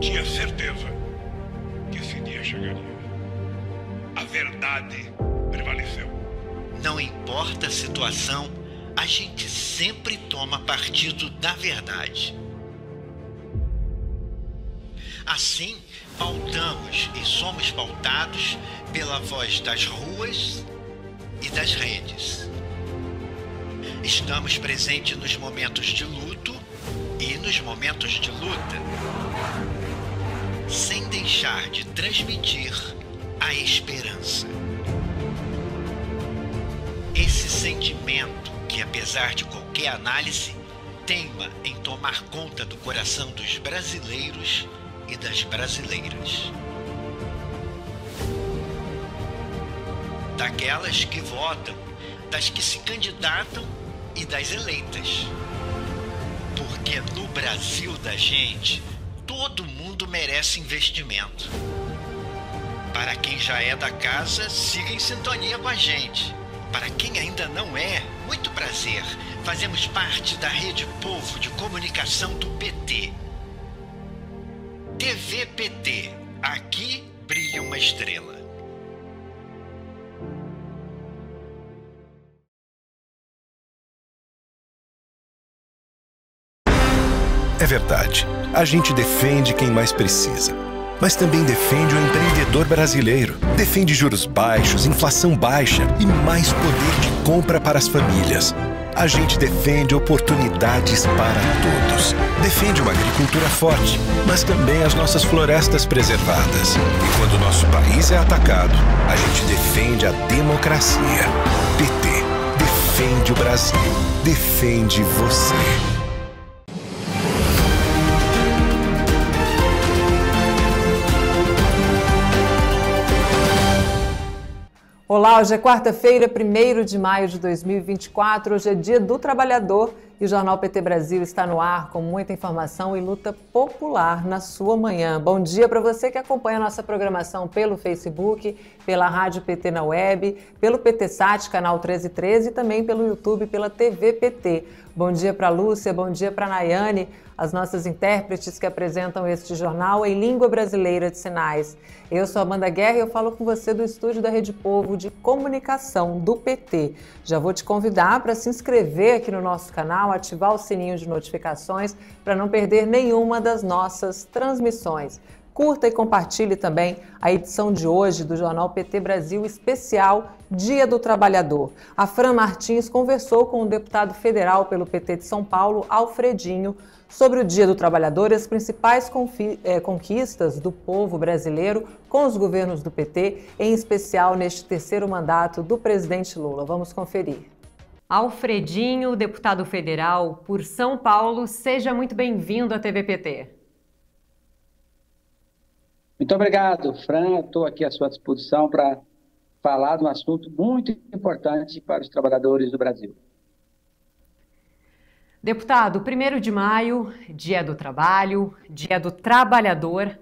tinha certeza que esse dia chegaria. A verdade prevaleceu. Não importa a situação, a gente sempre toma partido da verdade. Assim, pautamos e somos pautados pela voz das ruas e das redes. Estamos presentes nos momentos de luto e nos momentos de luta, sem deixar de transmitir a esperança. Esse sentimento que, apesar de qualquer análise, teima em tomar conta do coração dos brasileiros e das brasileiras. Daquelas que votam, das que se candidatam e das eleitas. Porque no Brasil da gente, todo mundo merece investimento. Para quem já é da casa, siga em sintonia com a gente. Para quem ainda não é, muito prazer. Fazemos parte da Rede Povo de Comunicação do PT. TV PT. Aqui brilha uma estrela. É verdade, a gente defende quem mais precisa, mas também defende o empreendedor brasileiro. Defende juros baixos, inflação baixa e mais poder de compra para as famílias. A gente defende oportunidades para todos. Defende uma agricultura forte, mas também as nossas florestas preservadas. E quando o nosso país é atacado, a gente defende a democracia. PT, defende o Brasil, defende você. Olá, hoje é quarta-feira, 1º de maio de 2024, hoje é Dia do Trabalhador e o Jornal PT Brasil está no ar com muita informação e luta popular na sua manhã. Bom dia para você que acompanha a nossa programação pelo Facebook, pela Rádio PT na web, pelo PT Sat, canal 1313 e também pelo YouTube, pela TV PT. Bom dia para a Lúcia, bom dia para a Nayane, as nossas intérpretes que apresentam este jornal em língua brasileira de sinais. Eu sou Amanda Guerra e eu falo com você do estúdio da Rede Povo de Comunicação do PT. Já vou te convidar para se inscrever aqui no nosso canal, ativar o sininho de notificações para não perder nenhuma das nossas transmissões. Curta e compartilhe também a edição de hoje do Jornal PT Brasil especial Dia do Trabalhador. A Fran Martins conversou com o deputado federal pelo PT de São Paulo, Alfredinho, sobre o Dia do Trabalhador e as principais conquistas do povo brasileiro com os governos do PT, em especial neste terceiro mandato do presidente Lula. Vamos conferir. Alfredinho, deputado federal por São Paulo, seja muito bem-vindo à TV PT. Muito obrigado, Fran. Estou aqui à sua disposição para falar de um assunto muito importante para os trabalhadores do Brasil. Deputado, 1º de maio, Dia do Trabalho, Dia do Trabalhador.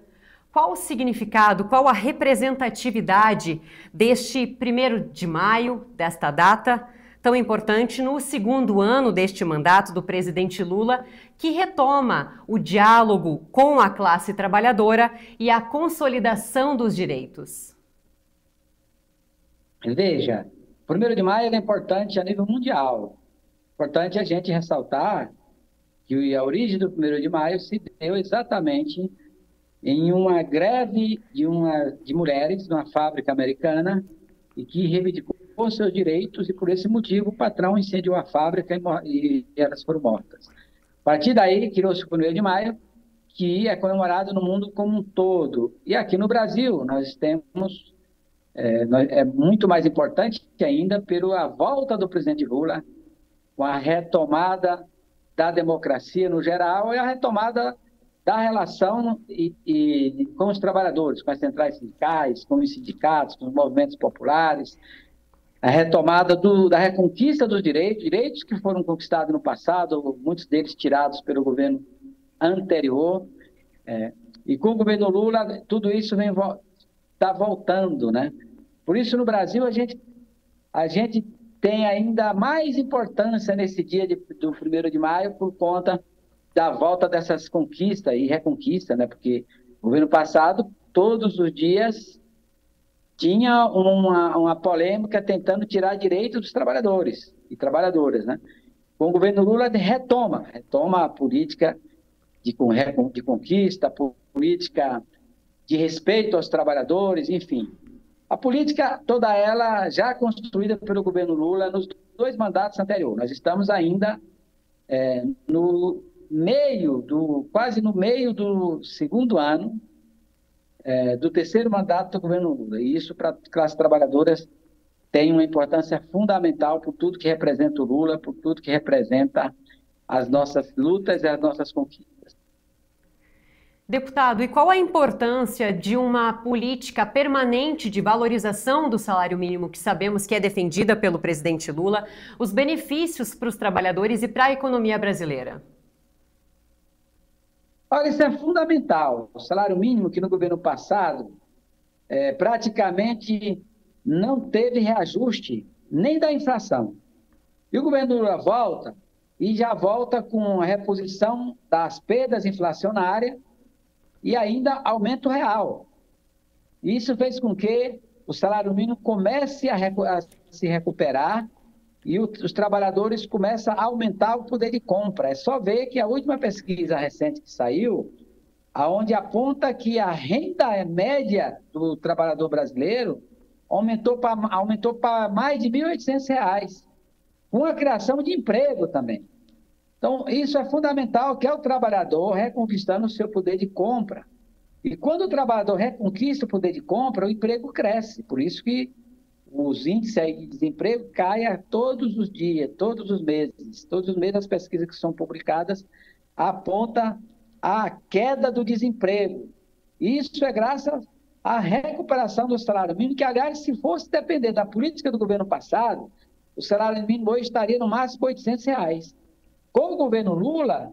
Qual o significado, qual a representatividade deste 1º de maio, desta data tão importante no segundo ano deste mandato do presidente Lula, que retoma o diálogo com a classe trabalhadora e a consolidação dos direitos? Veja, o 1º de maio é importante a nível mundial. Importante a gente ressaltar que a origem do 1º de maio se deu exatamente em uma greve de mulheres numa fábrica americana e que reivindicou seus direitos e por esse motivo o patrão incendiou a fábrica e elas foram mortas. A partir daí criou-se o 1º de maio, que é comemorado no mundo como um todo. E aqui no Brasil nós temos, é muito mais importante ainda pela volta do presidente Lula, com a retomada da democracia no geral e a retomada da relação com os trabalhadores, com as centrais sindicais, com os sindicatos, com os movimentos populares, a retomada da reconquista dos direitos que foram conquistados no passado, muitos deles tirados pelo governo anterior. E com o governo Lula, tudo isso está voltando, né? Por isso, no Brasil, a gente tem ainda mais importância nesse dia do 1º de maio por conta da volta dessas conquistas e reconquista, né? Porque O governo passado, todos os dias, tinha uma polêmica tentando tirar direito dos trabalhadores e trabalhadoras, né? Com o governo Lula retoma a política de conquista, a política de respeito aos trabalhadores, enfim. A política, toda ela já construída pelo governo Lula nos 2 mandatos anteriores. Nós estamos ainda quase no meio do segundo ano do terceiro mandato do governo Lula. E isso, para as classes trabalhadoras, tem uma importância fundamental por tudo que representa o Lula, por tudo que representa as nossas lutas e as nossas conquistas. Deputado, e qual a importância de uma política permanente de valorização do salário mínimo, que sabemos que é defendida pelo presidente Lula, os benefícios para os trabalhadores e para a economia brasileira? Olha, isso é fundamental. O salário mínimo, que no governo passado praticamente não teve reajuste nem da inflação. E o governo Lula volta e já volta com a reposição das perdas inflacionárias e ainda aumento real. Isso fez com que o salário mínimo comece a se recuperar e os trabalhadores começam a aumentar o poder de compra. É só ver que a última pesquisa recente que saiu, aonde aponta que a renda média do trabalhador brasileiro aumentou para mais de R$ 1.800, com a criação de emprego também. Então, isso é fundamental, que é o trabalhador reconquistando o seu poder de compra. E quando o trabalhador reconquista o poder de compra, o emprego cresce. Por isso que os índices aí de desemprego caem todos os dias, todos os meses. Todos os meses as pesquisas que são publicadas apontam a queda do desemprego. Isso é graças à recuperação do salário mínimo, que, aliás, se fosse depender da política do governo passado, o salário mínimo hoje estaria no máximo R$ 800. Com o governo Lula,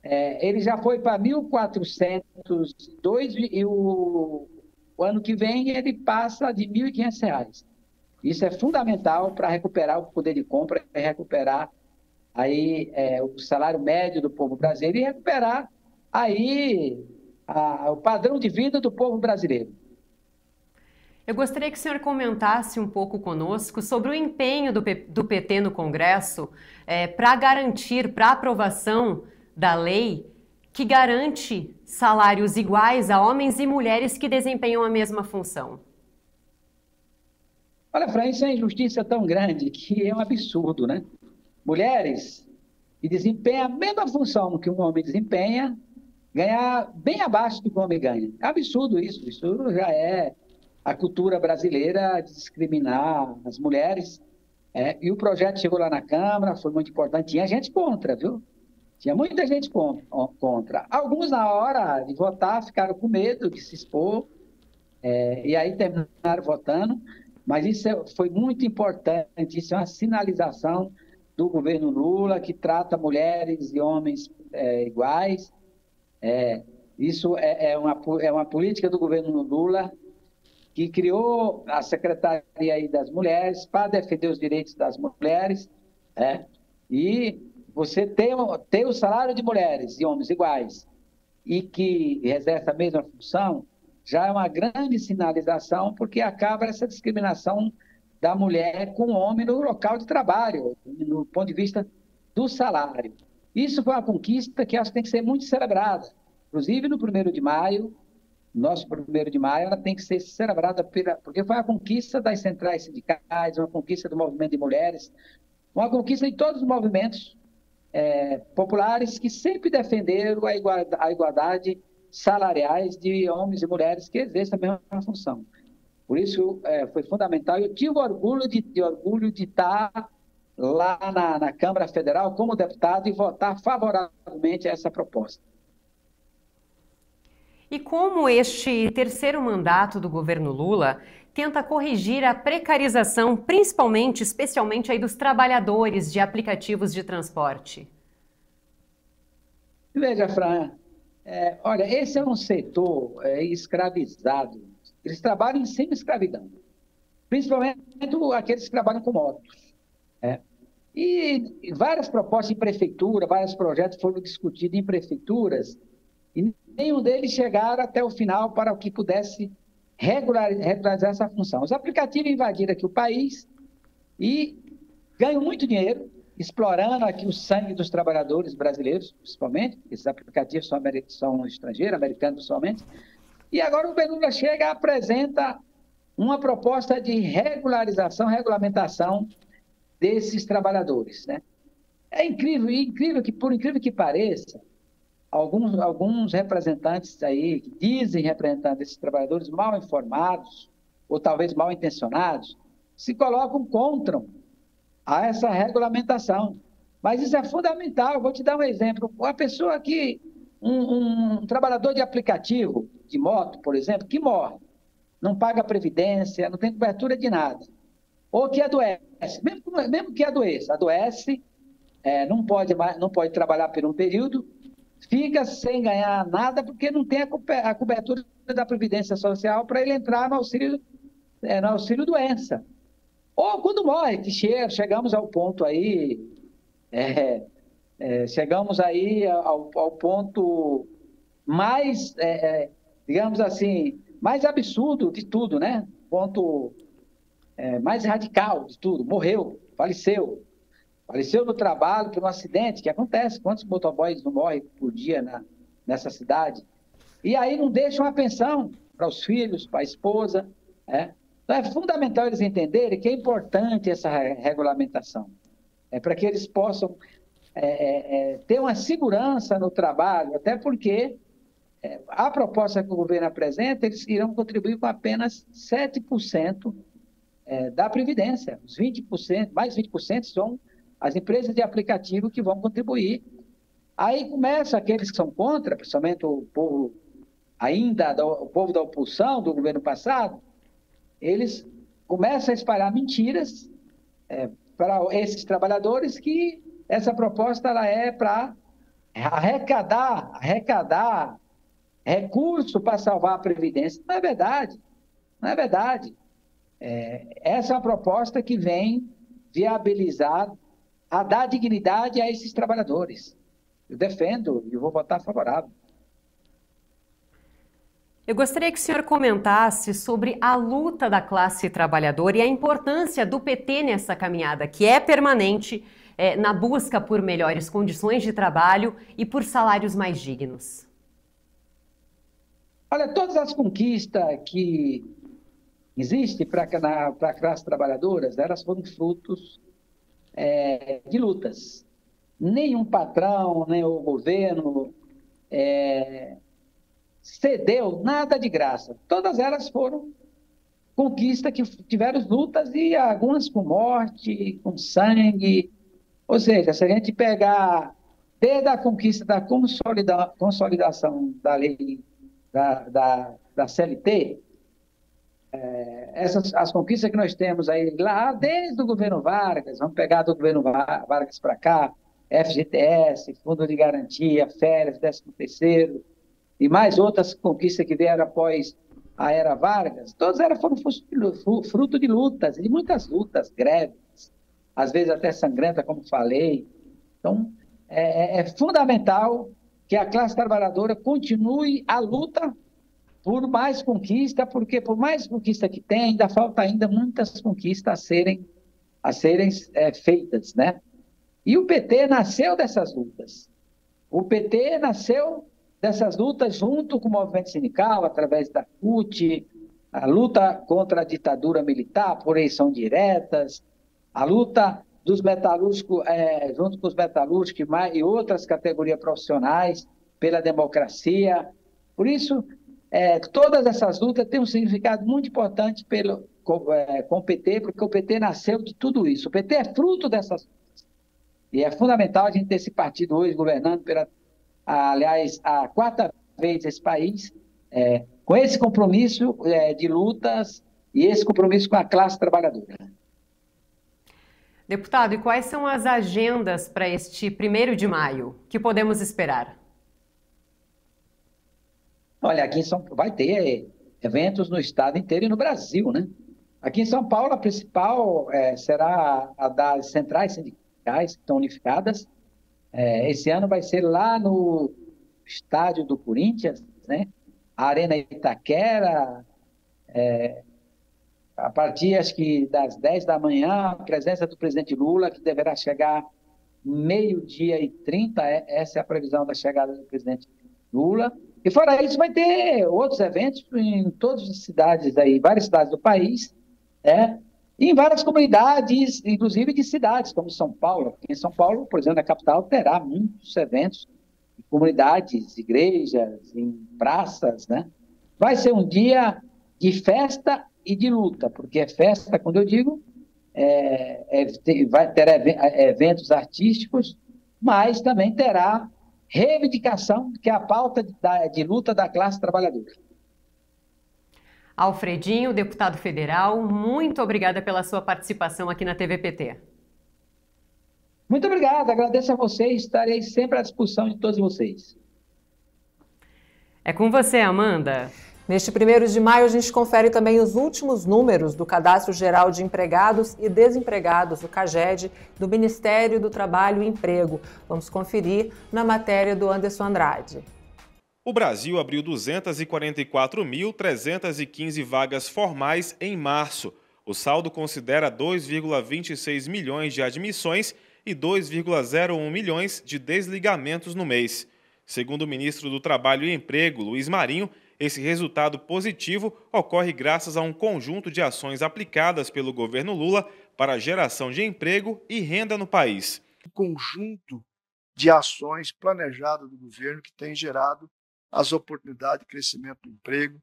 ele já foi para 1.402 e o ano que vem ele passa de R$ 1.500. Isso é fundamental para recuperar o poder de compra, recuperar aí o salário médio do povo brasileiro e recuperar aí o padrão de vida do povo brasileiro. Eu gostaria que o senhor comentasse um pouco conosco sobre o empenho do PT no Congresso para garantir, para a aprovação da lei que garante salários iguais a homens e mulheres que desempenham a mesma função. Olha, Fran, isso é uma injustiça tão grande que é um absurdo, né? Mulheres que desempenham a mesma função que um homem desempenha, ganhar bem abaixo do que um homem ganha. É absurdo isso. Isso já é a cultura brasileira de discriminar as mulheres. E o projeto chegou lá na Câmara, foi muito importante. Tinha gente contra, viu? Tinha muita gente contra. Alguns, na hora de votar, ficaram com medo de se expor, e aí terminaram votando. Mas isso foi muito importante, isso é uma sinalização do governo Lula, que trata mulheres e homens iguais. Isso é uma política do governo Lula, que criou a Secretaria aí das Mulheres para defender os direitos das mulheres, e você ter o salário de mulheres e homens iguais e que exerce a mesma função, já é uma grande sinalização, porque acaba essa discriminação da mulher com o homem no local de trabalho, no ponto de vista do salário. Isso foi uma conquista que acho que tem que ser muito celebrada. Inclusive, no 1º de maio, nosso 1º de maio, ela tem que ser celebrada porque foi a conquista das centrais sindicais, uma conquista do movimento de mulheres, uma conquista de todos os movimentos populares que sempre defenderam a igualdade salariais de homens e mulheres que exercem a mesma função. Por isso, foi fundamental. Eu tive orgulho de estar lá na Câmara Federal como deputado e votar favoravelmente a essa proposta. E como este terceiro mandato do governo Lula tenta corrigir a precarização, especialmente aí dos trabalhadores de aplicativos de transporte? Veja, Fran, olha, esse é um setor escravizado. Eles trabalham em semi-escravidão, principalmente aqueles que trabalham com motos. E várias propostas em prefeitura, vários projetos foram discutidos em prefeituras, e nenhum deles chegaram até o final para que pudesse regularizar essa função. Os aplicativos invadiram aqui o país e ganham muito dinheiro, explorando aqui o sangue dos trabalhadores brasileiros, principalmente. Esses aplicativos são estrangeiros, americanos principalmente. E agora o governo Lula chega e apresenta uma proposta de regulamentação desses trabalhadores, né? É incrível que, por incrível que pareça, alguns representantes aí, que dizem representar desses trabalhadores mal informados, ou talvez mal intencionados, se colocam contra a essa regulamentação. Mas isso é fundamental. Eu vou te dar um exemplo. Uma pessoa que, um trabalhador de aplicativo, de moto, por exemplo, que morre, não paga previdência, não tem cobertura de nada, ou que adoece, mesmo que adoece, não pode trabalhar por um período, fica sem ganhar nada porque não tem a cobertura da Previdência Social para ele entrar no auxílio doença. Ou quando morre, que chegamos ao ponto aí, chegamos aí ao ponto mais, digamos assim, mais absurdo de tudo, né? Ponto mais radical de tudo, morreu, faleceu no trabalho por um acidente, que acontece. Quantos motoboys não morrem por dia nessa cidade? E aí não deixam a pensão para os filhos, para a esposa. Então é fundamental eles entenderem que é importante essa regulamentação, para que eles possam ter uma segurança no trabalho, até porque a proposta que o governo apresenta, eles irão contribuir com apenas 7% da Previdência. Os 20%, mais 20% são as empresas de aplicativo que vão contribuir. Aí começa aqueles que são contra, principalmente o povo o povo da oposição do governo passado, eles começam a espalhar mentiras para esses trabalhadores, que essa proposta ela é para arrecadar recurso para salvar a Previdência. Não é verdade. Não é verdade. Essa é uma proposta que vem viabilizar, a dar dignidade a esses trabalhadores. Eu defendo e vou votar favorável. Eu gostaria que o senhor comentasse sobre a luta da classe trabalhadora e a importância do PT nessa caminhada, que é permanente, na busca por melhores condições de trabalho e por salários mais dignos. Olha, todas as conquistas que existem para a classe trabalhadora, elas foram frutos de lutas. Nenhum patrão, nem o governo cedeu nada de graça. Todas elas foram conquistas que tiveram lutas, e algumas com morte, com sangue. Ou seja, se a gente pegar desde a conquista da consolidação da lei da CLT, as conquistas que nós temos aí lá desde o governo Vargas, vamos pegar do governo Vargas para cá, FGTS, Fundo de Garantia, férias, 13º, e mais outras conquistas que vieram após a era Vargas, todas elas foram fruto de lutas, de muitas lutas, greves, às vezes até sangrenta, como falei. Então, é fundamental que a classe trabalhadora continue a luta por mais conquista, porque por mais conquista que tem, ainda falta muitas conquistas a serem feitas, né? E o PT nasceu dessas lutas. O PT nasceu dessas lutas junto com o movimento sindical, através da CUT, a luta contra a ditadura militar por eleição diretas, a luta dos metalúrgicos, junto com os metalúrgicos e outras categorias profissionais pela democracia. Por isso, todas essas lutas têm um significado muito importante com o PT, porque o PT nasceu de tudo isso. O PT é fruto dessas lutas. E é fundamental a gente ter esse partido hoje governando aliás, a 4ª vez esse país, com esse compromisso de lutas e esse compromisso com a classe trabalhadora. Deputado, e quais são as agendas para este 1º de maio? O que podemos esperar? Olha, aqui em São Paulo vai ter eventos no estado inteiro e no Brasil, né? Aqui em São Paulo, a principal será a das centrais sindicais, que estão unificadas. Esse ano vai ser lá no estádio do Corinthians, né? A Arena Itaquera, a partir, acho que das 10 da manhã, a presença do presidente Lula, que deverá chegar 12h30, essa é a previsão da chegada do presidente Lula. E fora isso, vai ter outros eventos em todas as cidades aí, várias cidades do país, né? E em várias comunidades, inclusive de cidades, como São Paulo. Em São Paulo, por exemplo, na capital, terá muitos eventos em comunidades, igrejas, em praças, né? Vai ser um dia de festa e de luta, porque é festa, quando eu digo, vai ter eventos artísticos, mas também terá reivindicação, que é a pauta de luta da classe trabalhadora. Alfredinho, deputado federal, muito obrigada pela sua participação aqui na TVPT. Muito obrigado, agradeço a vocês, estarei sempre à disposição de todos vocês. É com você, Amanda. Neste 1º de maio, a gente confere também os últimos números do Cadastro Geral de Empregados e Desempregados, o CAGED, do Ministério do Trabalho e Emprego. Vamos conferir na matéria do Anderson Andrade. O Brasil abriu 244.315 vagas formais em março. O saldo considera 2,26 milhões de admissões e 2,01 milhões de desligamentos no mês. Segundo o ministro do Trabalho e Emprego, Luiz Marinho, esse resultado positivo ocorre graças a um conjunto de ações aplicadas pelo governo Lula para a geração de emprego e renda no país. Um conjunto de ações planejadas do governo que tem gerado as oportunidades de crescimento do emprego,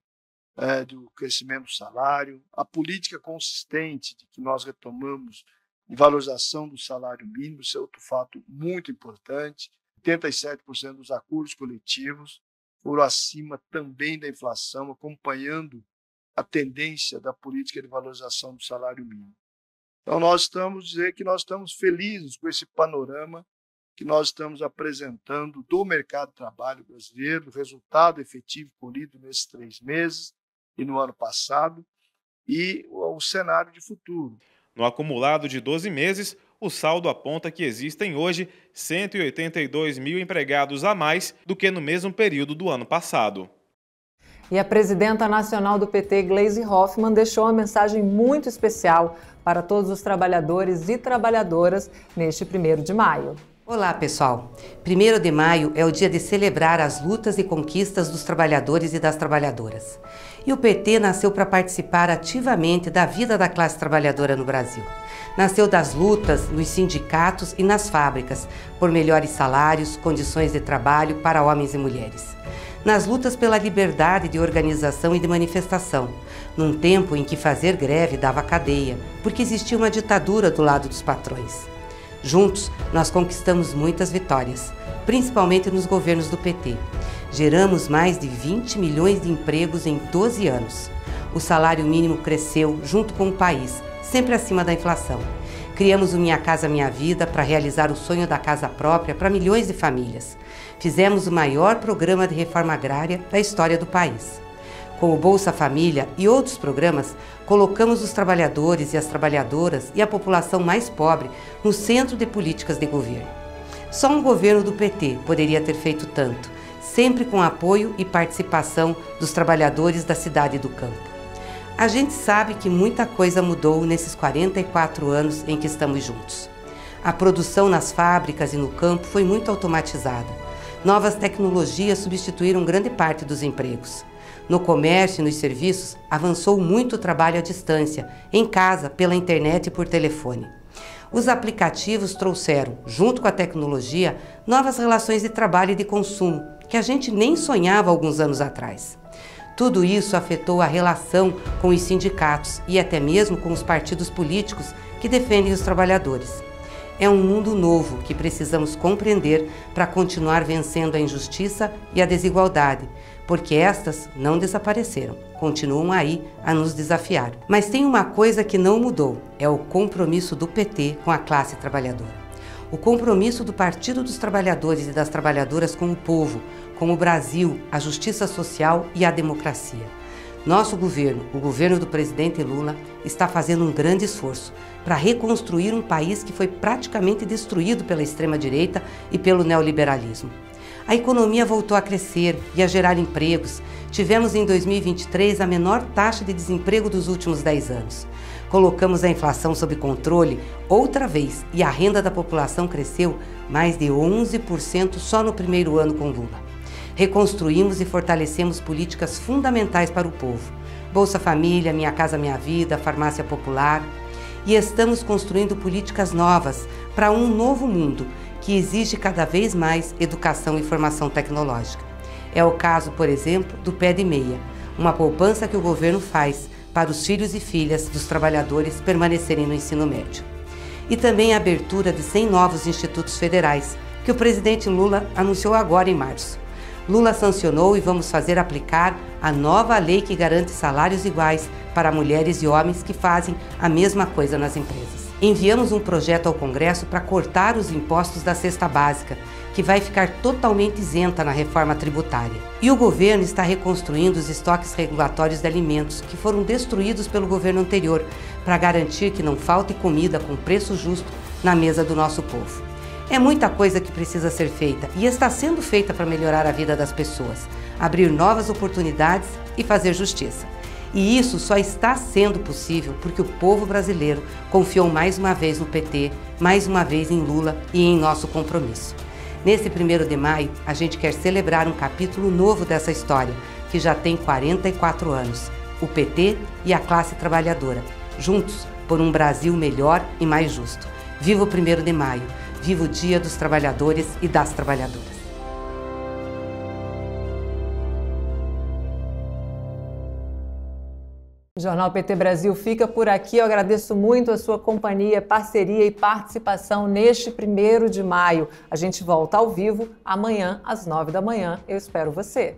do crescimento do salário, a política consistente de que nós retomamos de valorização do salário mínimo, isso é outro fato muito importante. 87% dos acordos coletivos foram acima também da inflação, acompanhando a tendência da política de valorização do salário mínimo. Então, nós estamos felizes com esse panorama que nós estamos apresentando do mercado de trabalho brasileiro, do resultado efetivo colhido nesses 3 meses e no ano passado, e o cenário de futuro. No acumulado de 12 meses, o saldo aponta que existem hoje 182 mil empregados a mais do que no mesmo período do ano passado. E a presidenta nacional do PT, Gleisi Hoffmann, deixou uma mensagem muito especial para todos os trabalhadores e trabalhadoras neste 1º de maio. Olá, pessoal! 1º de maio é o dia de celebrar as lutas e conquistas dos trabalhadores e das trabalhadoras. E o PT nasceu para participar ativamente da vida da classe trabalhadora no Brasil. Nasceu das lutas nos sindicatos e nas fábricas, por melhores salários, condições de trabalho para homens e mulheres. Nas lutas pela liberdade de organização e de manifestação, num tempo em que fazer greve dava cadeia, porque existia uma ditadura do lado dos patrões. Juntos, nós conquistamos muitas vitórias, principalmente nos governos do PT. Geramos mais de 20 milhões de empregos em 12 anos. O salário mínimo cresceu junto com o país, sempre acima da inflação. Criamos o Minha Casa Minha Vida para realizar o sonho da casa própria para milhões de famílias. Fizemos o maior programa de reforma agrária da história do país. Com o Bolsa Família e outros programas, colocamos os trabalhadores e as trabalhadoras e a população mais pobre no centro de políticas de governo. Só um governo do PT poderia ter feito tanto, sempre com apoio e participação dos trabalhadores da cidade e do campo. A gente sabe que muita coisa mudou nesses 44 anos em que estamos juntos. A produção nas fábricas e no campo foi muito automatizada. Novas tecnologias substituíram grande parte dos empregos. No comércio e nos serviços, avançou muito o trabalho à distância, em casa, pela internet e por telefone. Os aplicativos trouxeram, junto com a tecnologia, novas relações de trabalho e de consumo, que a gente nem sonhava alguns anos atrás. Tudo isso afetou a relação com os sindicatos e até mesmo com os partidos políticos que defendem os trabalhadores. É um mundo novo que precisamos compreender para continuar vencendo a injustiça e a desigualdade, porque estas não desapareceram, continuam aí a nos desafiar. Mas tem uma coisa que não mudou, é o compromisso do PT com a classe trabalhadora. O compromisso do Partido dos Trabalhadores e das Trabalhadoras com o povo, com o Brasil, a justiça social e a democracia. Nosso governo, o governo do presidente Lula, está fazendo um grande esforço para reconstruir um país que foi praticamente destruído pela extrema-direita e pelo neoliberalismo. A economia voltou a crescer e a gerar empregos. Tivemos em 2023 a menor taxa de desemprego dos últimos 10 anos. Colocamos a inflação sob controle outra vez e a renda da população cresceu mais de 11% só no primeiro ano com Lula. Reconstruímos e fortalecemos políticas fundamentais para o povo. Bolsa Família, Minha Casa Minha Vida, Farmácia Popular. E estamos construindo políticas novas para um novo mundo que exige cada vez mais educação e formação tecnológica. É o caso, por exemplo, do Pé de Meia, uma poupança que o governo faz para os filhos e filhas dos trabalhadores permanecerem no ensino médio. E também a abertura de 100 novos institutos federais, que o presidente Lula anunciou agora em março. Lula sancionou e vamos fazer aplicar a nova lei que garante salários iguais para mulheres e homens que fazem a mesma coisa nas empresas. Enviamos um projeto ao Congresso para cortar os impostos da cesta básica, que vai ficar totalmente isenta na reforma tributária. E o governo está reconstruindo os estoques regulatórios de alimentos que foram destruídos pelo governo anterior, para garantir que não falte comida com preço justo na mesa do nosso povo. É muita coisa que precisa ser feita e está sendo feita para melhorar a vida das pessoas, abrir novas oportunidades e fazer justiça. E isso só está sendo possível porque o povo brasileiro confiou mais uma vez no PT, mais uma vez em Lula e em nosso compromisso. Nesse 1º de maio, a gente quer celebrar um capítulo novo dessa história, que já tem 44 anos. O PT e a classe trabalhadora, juntos por um Brasil melhor e mais justo. Viva o 1º de maio, viva o Dia dos Trabalhadores e das Trabalhadoras. O Jornal PT Brasil fica por aqui. Eu agradeço muito a sua companhia, parceria e participação neste 1º de maio. A gente volta ao vivo amanhã às 9 da manhã. Eu espero você.